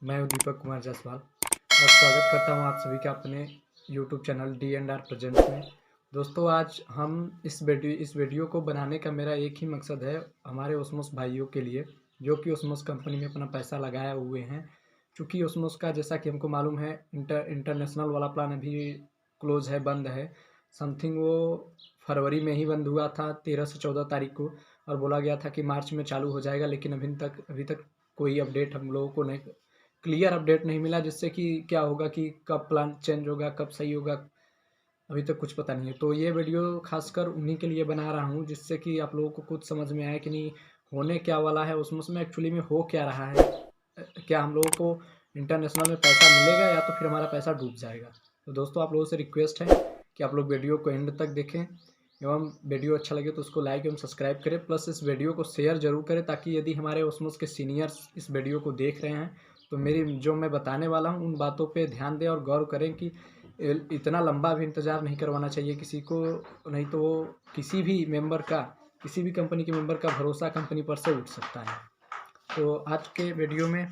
मैं हूं दीपक कुमार जायसवाल और स्वागत करता हूं आप सभी का अपने यूट्यूब चैनल D&R प्रेजेंट्स में। दोस्तों, आज हम इस वीडियो को बनाने का मेरा एक ही मकसद है, हमारे ओस्मोस भाइयों के लिए जो कि ओस्मोस कंपनी में अपना पैसा लगाए हुए हैं। चूँकि ओस्मोस का, जैसा कि हमको मालूम है, इंटरनेशनल वाला प्लान अभी क्लोज है, बंद है। समथिंग वो फरवरी में ही बंद हुआ था, 13 से 14 तारीख को, और बोला गया था कि मार्च में चालू हो जाएगा। लेकिन अभी तक कोई अपडेट हम लोगों को नहीं, क्लियर अपडेट नहीं मिला, जिससे कि क्या होगा कि कब प्लान चेंज होगा, कब सही होगा, अभी तक कुछ पता नहीं है। तो ये वीडियो खासकर उन्हीं के लिए बना रहा हूँ, जिससे कि आप लोगों को कुछ समझ में आए कि नहीं होने क्या वाला है, उसमें एक्चुअली में हो क्या रहा है। क्या हम लोगों को इंटरनेशनल में पैसा मिलेगा या तो फिर हमारा पैसा डूब जाएगा। तो दोस्तों, आप लोगों से रिक्वेस्ट है कि आप लोग वीडियो को एंड तक देखें, एवं वीडियो अच्छा लगे तो उसको लाइक एवं सब्सक्राइब करें, प्लस इस वीडियो को शेयर जरूर करें, ताकि यदि हमारे ओस्मोस के सीनियर्स इस वीडियो को देख रहे हैं तो मेरी जो मैं बताने वाला हूँ उन बातों पे ध्यान दें और गौर करें कि इतना लंबा भी इंतज़ार नहीं करवाना चाहिए किसी को, नहीं तो वो किसी भी कंपनी के मेंबर का भरोसा कंपनी पर से उठ सकता है। तो आज के वीडियो में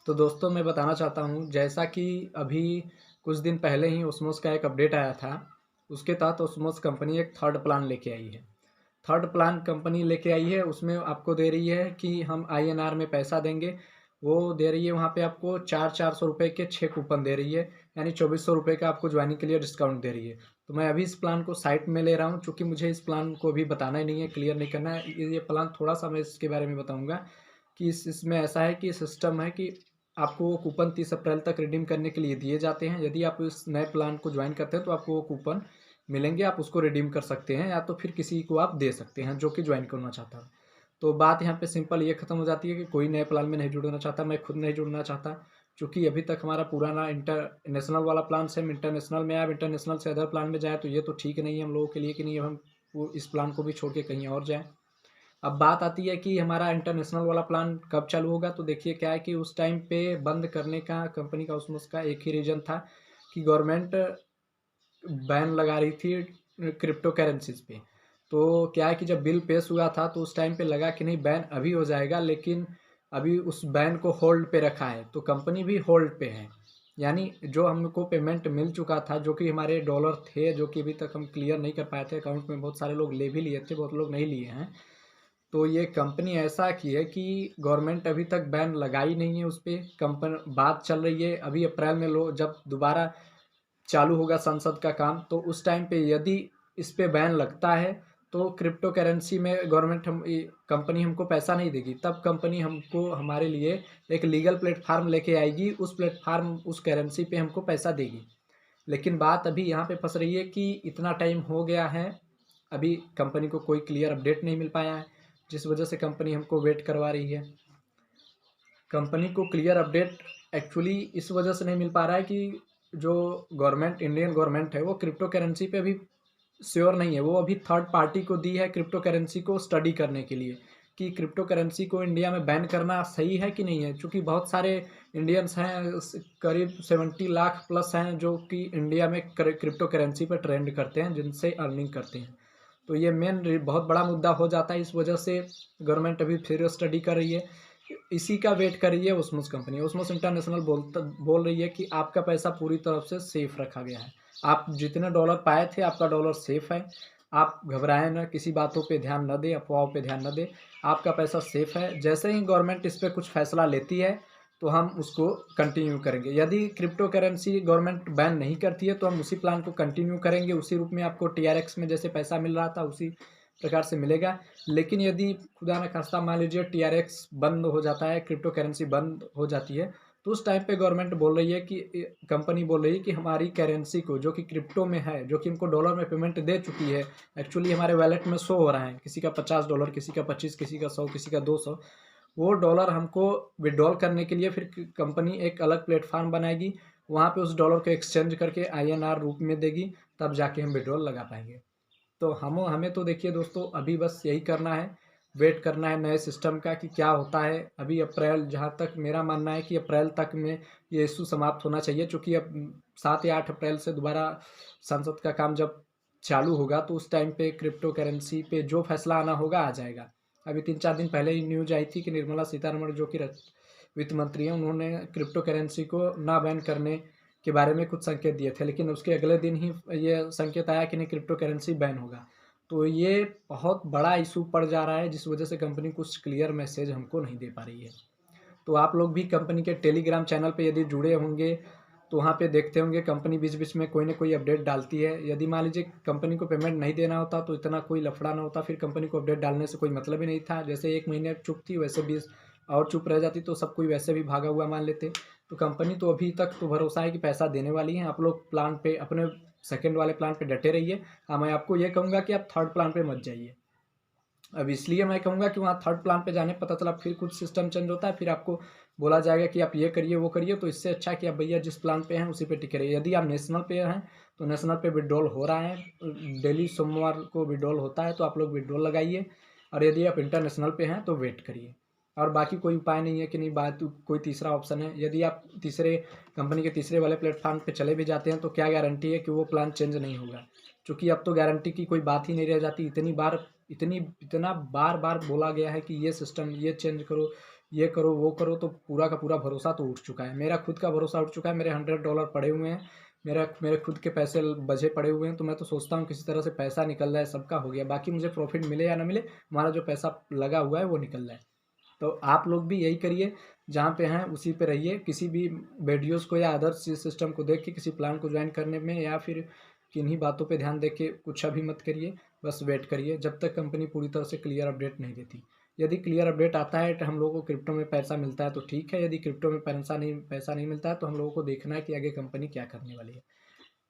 तो दोस्तों मैं बताना चाहता हूँ, जैसा कि अभी कुछ दिन पहले ही ओस्मोस का एक अपडेट आया था, उसके तहत ओस्मोस कंपनी एक थर्ड प्लान लेके आई है। थर्ड प्लान कंपनी लेके आई है, उसमें आपको दे रही है कि हम INR में पैसा देंगे। वो दे रही है वहाँ पे आपको 400 रुपये के 6 कूपन दे रही है, यानी 2400 रुपये का आपको ज्वाइनिंग के लिए डिस्काउंट दे रही है। तो मैं अभी इस प्लान को साइट में ले रहा हूँ, चूँकि मुझे इस प्लान को अभी बताना ही नहीं है, क्लियर नहीं करना है। ये प्लान थोड़ा सा मैं इसके बारे में बताऊँगा कि इसमें ऐसा है कि सिस्टम है कि आपको वो कूपन 30 अप्रैल तक रिडीम करने के लिए दिए जाते हैं। यदि आप इस नए प्लान को ज्वाइन करते हैं तो आपको वो कूपन मिलेंगे, आप उसको रिडीम कर सकते हैं, या तो फिर किसी को आप दे सकते हैं जो कि ज्वाइन करना चाहता है। तो बात यहाँ पे सिंपल ये ख़त्म हो जाती है कि कोई नए प्लान में नहीं जुड़ना चाहता, मैं खुद नहीं जुड़ना चाहता, क्योंकि अभी तक हमारा पुराना इंटरनेशनल वाला प्लान से हम इंटरनेशनल में आए, इंटरनेशनल से अदर प्लान में जाए, तो ये तो ठीक नहीं है हम लोगों के लिए कि नहीं हम वो इस प्लान को भी छोड़ के कहीं और जाएँ। अब बात आती है कि हमारा इंटरनेशनल वाला प्लान कब चालू होगा। तो देखिए क्या है कि उस टाइम पे बंद करने का कंपनी का उसका एक ही रीज़न था कि गवर्नमेंट बैन लगा रही थी क्रिप्टो करेंसीज पे। तो क्या है कि जब बिल पेश हुआ था तो उस टाइम पे लगा कि नहीं बैन अभी हो जाएगा, लेकिन अभी उस बैन को होल्ड पे रखा है, तो कंपनी भी होल्ड पे है। यानी जो हमको पेमेंट मिल चुका था, जो कि हमारे डॉलर थे, जो कि अभी तक हम क्लियर नहीं कर पाए थे अकाउंट में, बहुत सारे लोग ले भी लिए थे, बहुत लोग नहीं लिए हैं। तो ये कंपनी ऐसा की है कि गवर्नमेंट अभी तक बैन लगाई नहीं है उस पर, कंपनी बात चल रही है। अभी अप्रैल में लोग जब दोबारा चालू होगा संसद का काम, तो उस टाइम पे यदि इस पे बैन लगता है तो क्रिप्टो करेंसी में गवर्नमेंट कंपनी हमको पैसा नहीं देगी, तब कंपनी हमको हमारे लिए एक लीगल प्लेटफार्म लेके आएगी, उस प्लेटफार्म उस करेंसी पे हमको पैसा देगी। लेकिन बात अभी यहाँ पे फंस रही है कि इतना टाइम हो गया है, अभी कंपनी को कोई क्लियर अपडेट नहीं मिल पाया है, जिस वजह से कंपनी हमको वेट करवा रही है। कंपनी को क्लियर अपडेट एक्चुअली इस वजह से नहीं मिल पा रहा है कि जो इंडियन गवर्नमेंट है वो क्रिप्टो करेंसी पे अभी श्योर नहीं है। वो अभी थर्ड पार्टी को दी है क्रिप्टो करेंसी को स्टडी करने के लिए कि क्रिप्टो करेंसी को इंडिया में बैन करना सही है कि नहीं है, क्योंकि बहुत सारे इंडियंस हैं, करीब 70 लाख प्लस हैं जो कि इंडिया में क्रिप्टो करेंसी पर ट्रेंड करते हैं, जिनसे अर्निंग करते हैं। तो ये मेन बहुत बड़ा मुद्दा हो जाता है, इस वजह से गवर्नमेंट अभी फिर स्टडी कर रही है। इसी का वेट कर रही है ओस्मोस कंपनी। ओस्मोस इंटरनेशनल बोल रही है कि आपका पैसा पूरी तरफ से सेफ रखा गया है, आप जितने डॉलर पाए थे आपका डॉलर सेफ है, आप घबराएं ना, किसी बातों पे ध्यान न दें, अफवाहों पे ध्यान न दें, आपका पैसा सेफ है। जैसे ही गवर्नमेंट इस पर कुछ फैसला लेती है तो हम उसको कंटिन्यू करेंगे। यदि क्रिप्टो करेंसी गवर्नमेंट बैन नहीं करती है तो हम उसी प्लान को कंटिन्यू करेंगे, उसी रूप में आपको TRX में जैसे पैसा मिल रहा था उसी प्रकार से मिलेगा। लेकिन यदि खुदा न खास्ता मान लीजिए TRX बंद हो जाता है, क्रिप्टो करेंसी बंद हो जाती है, तो उस टाइम पे गवर्नमेंट बोल रही है कि कंपनी बोल रही है कि हमारी करेंसी को जो कि क्रिप्टो में है, जो कि हमको डॉलर में पेमेंट दे चुकी है, एक्चुअली हमारे वैलेट में शो हो रहा है, किसी का $50, किसी का 25, किसी का 100, किसी का 200, वो डॉलर हमको विड्रॉल करने के लिए फिर कंपनी एक अलग प्लेटफार्म बनाएगी, वहाँ पे उस डॉलर को एक्सचेंज करके INR रूप में देगी, तब जाके हम विड्रॉल लगा पाएंगे। तो हमें तो देखिए दोस्तों, अभी बस यही करना है, वेट करना है नए सिस्टम का कि क्या होता है। अभी अप्रैल, जहाँ तक मेरा मानना है कि अप्रैल तक में ये इशू समाप्त होना चाहिए, क्योंकि अब 7 या 8 अप्रैल से दोबारा संसद का काम जब चालू होगा तो उस टाइम पे क्रिप्टो करेंसी पे जो फैसला आना होगा आ जाएगा। अभी 3-4 दिन पहले ही न्यूज आई थी कि निर्मला सीतारमण जो कि वित्त मंत्री हैं, उन्होंने क्रिप्टो करेंसी को ना बैन करने के बारे में कुछ संकेत दिए थे, लेकिन उसके अगले दिन ही ये संकेत आया कि नहीं, क्रिप्टो करेंसी बैन होगा। तो ये बहुत बड़ा इशू पड़ जा रहा है, जिस वजह से कंपनी कुछ क्लियर मैसेज हमको नहीं दे पा रही है। तो आप लोग भी कंपनी के टेलीग्राम चैनल पे यदि जुड़े होंगे तो वहाँ पे देखते होंगे कंपनी बीच बीच में कोई ना कोई अपडेट डालती है। यदि मान लीजिए कंपनी को पेमेंट नहीं देना होता तो इतना कोई लफड़ा ना होता, फिर कंपनी को अपडेट डालने से कोई मतलब ही नहीं था। जैसे 1 महीने चुप थी, वैसे 20 और चुप रह जाती तो सब कोई वैसे भी भागा हुआ मान लेते। तो कंपनी तो अभी तक तो भरोसा है कि पैसा देने वाली है। आप लोग प्लान पे, अपने सेकेंड वाले प्लान पे डटे रहिए। हाँ, मैं आपको ये कहूँगा कि आप थर्ड प्लान पे मत जाइए। अब इसलिए मैं कहूँगा कि वहाँ थर्ड प्लान पे जाने पता चला फिर कुछ सिस्टम चेंज होता है, फिर आपको बोला जाएगा कि आप ये करिए वो करिए। तो इससे अच्छा है कि आप भैया जिस प्लान पे हैं उसी पे टिके रहिए। यदि आप नेशनल पे हैं तो नेशनल पे विड्रॉल हो रहा है, डेली सोमवार को विड्रॉल होता है, तो आप लोग विड्रॉल लगाइए। और यदि आप इंटरनेशनल पे हैं तो वेट करिए। और बाकी कोई उपाय नहीं है कि नहीं, बात कोई तीसरा ऑप्शन है। यदि आप तीसरे कंपनी के तीसरे वाले प्लेटफॉर्म पे चले भी जाते हैं तो क्या गारंटी है कि वो प्लान चेंज नहीं होगा। क्योंकि अब तो गारंटी की कोई बात ही नहीं रह जाती। इतना बार बार बोला गया है कि ये सिस्टम ये चेंज करो, ये करो, वो करो, तो पूरा का पूरा भरोसा तो उठ चुका है। मेरा खुद का भरोसा उठ चुका है। मेरे $100 पड़े हुए हैं, मेरे खुद के पैसे बचे पड़े हुए हैं। तो मैं तो सोचता हूँ किसी तरह से पैसा निकल जाए, सबका हो गया। बाकी मुझे प्रॉफिट मिले या ना मिले, हमारा जो पैसा लगा हुआ है वो निकल जाए। तो आप लोग भी यही करिए, जहाँ पे हैं उसी पे रहिए। किसी भी वीडियोस को या अदर्स सिस्टम को देख के किसी प्लान को ज्वाइन करने में या फिर किन्हीं बातों पे ध्यान दे के कुछ अभी मत करिए। बस वेट करिए जब तक कंपनी पूरी तरह से क्लियर अपडेट नहीं देती। यदि क्लियर अपडेट आता है तो हम लोगों को क्रिप्टो में पैसा मिलता है तो ठीक है। यदि क्रिप्टो में पैसा नहीं मिलता है तो हम लोगों को देखना है कि आगे कंपनी क्या करने वाली है।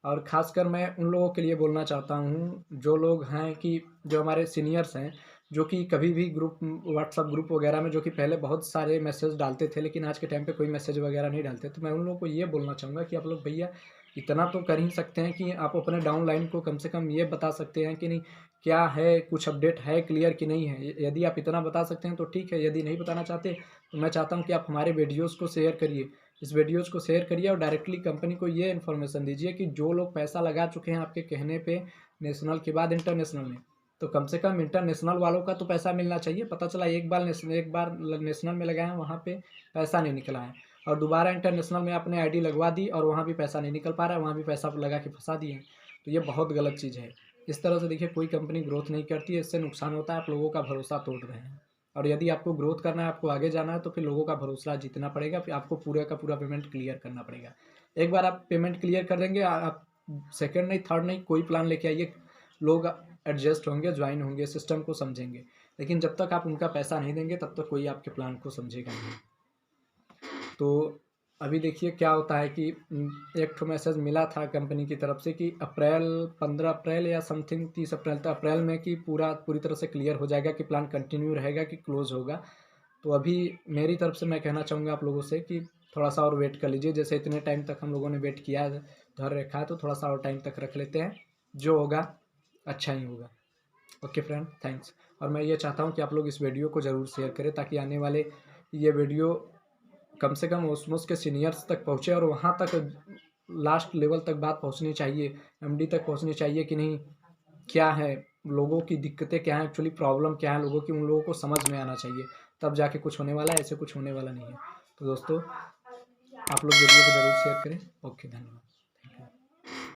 और ख़ासकर मैं उन लोगों के लिए बोलना चाहता हूँ जो लोग हैं कि जो हमारे सीनियर्स हैं, जो कि कभी भी ग्रुप, व्हाट्सअप ग्रुप वगैरह में, जो कि पहले बहुत सारे मैसेज डालते थे लेकिन आज के टाइम पे कोई मैसेज वगैरह नहीं डालते। तो मैं उन लोगों को ये बोलना चाहूँगा कि आप लोग भैया इतना तो कर ही सकते हैं कि आप अपने डाउन लाइन को कम से कम ये बता सकते हैं कि नहीं, क्या है, कुछ अपडेट है क्लियर कि नहीं है। यदि आप इतना बता सकते हैं तो ठीक है। यदि नहीं बताना चाहते तो मैं चाहता हूँ कि आप हमारे वीडियोज़ को शेयर करिए, इस वीडियोज़ को शेयर करिए और डायरेक्टली कंपनी को ये इन्फॉर्मेशन दीजिए कि जो लोग पैसा लगा चुके हैं आपके कहने पे नेशनल के बाद इंटरनेशनल में, तो कम से कम इंटरनेशनल वालों का तो पैसा मिलना चाहिए। पता चला एक बार नेशनल में लगाए, वहाँ पे पैसा नहीं निकला है, और दोबारा इंटरनेशनल में आपने आईडी लगवा दी और वहाँ भी पैसा नहीं निकल पा रहा है, वहाँ भी पैसा लगा के फंसा दिए। तो ये बहुत गलत चीज़ है। इस तरह से देखिए कोई कंपनी ग्रोथ नहीं करती है, इससे नुकसान होता है, आप लोगों का भरोसा तोड़ रहे हैं। और यदि आपको ग्रोथ करना है, आपको आगे जाना है, तो फिर लोगों का भरोसा जीतना पड़ेगा। फिर आपको पूरा का पूरा पेमेंट क्लियर करना पड़ेगा। एक बार आप पेमेंट क्लियर कर देंगे, आप सेकंड नहीं, थर्ड नहीं, कोई प्लान लेके आइए, लोग एडजस्ट होंगे, ज्वाइन होंगे, सिस्टम को समझेंगे। लेकिन जब तक आप उनका पैसा नहीं देंगे तब तक कोई आपके प्लान को समझेगा नहीं। तो अभी देखिए क्या होता है कि एक ठो मैसेज मिला था कंपनी की तरफ से कि 15 अप्रैल या समथिंग 30 अप्रैल तक, अप्रैल में कि पूरी तरह से क्लियर हो जाएगा कि प्लान कंटिन्यू रहेगा कि क्लोज होगा। तो अभी मेरी तरफ से मैं कहना चाहूँगा आप लोगों से कि थोड़ा सा और वेट कर लीजिए। जैसे इतने टाइम तक हम लोगों ने वेट किया है, धर रखा है, तो थोड़ा सा और टाइम तक रख लेते हैं, जो होगा अच्छा ही होगा। Okay friend, thanks. और मैं ये चाहता हूँ कि आप लोग इस वीडियो को ज़रूर शेयर करें ताकि आने वाले ये वीडियो कम से कम ओस्मोस के सीनियर्स तक पहुँचे और वहाँ तक लास्ट लेवल तक बात पहुँचनी चाहिए, एमडी तक पहुँचनी चाहिए कि नहीं, क्या है, लोगों की दिक्कतें क्या हैं, एक्चुअली प्रॉब्लम क्या है लोगों की, उन लोगों को समझ में आना चाहिए। तब जाके कुछ होने वाला है, ऐसे कुछ होने वाला नहीं है। तो दोस्तों आप लोग वीडियो को ज़रूर शेयर करें। ओके, धन्यवाद।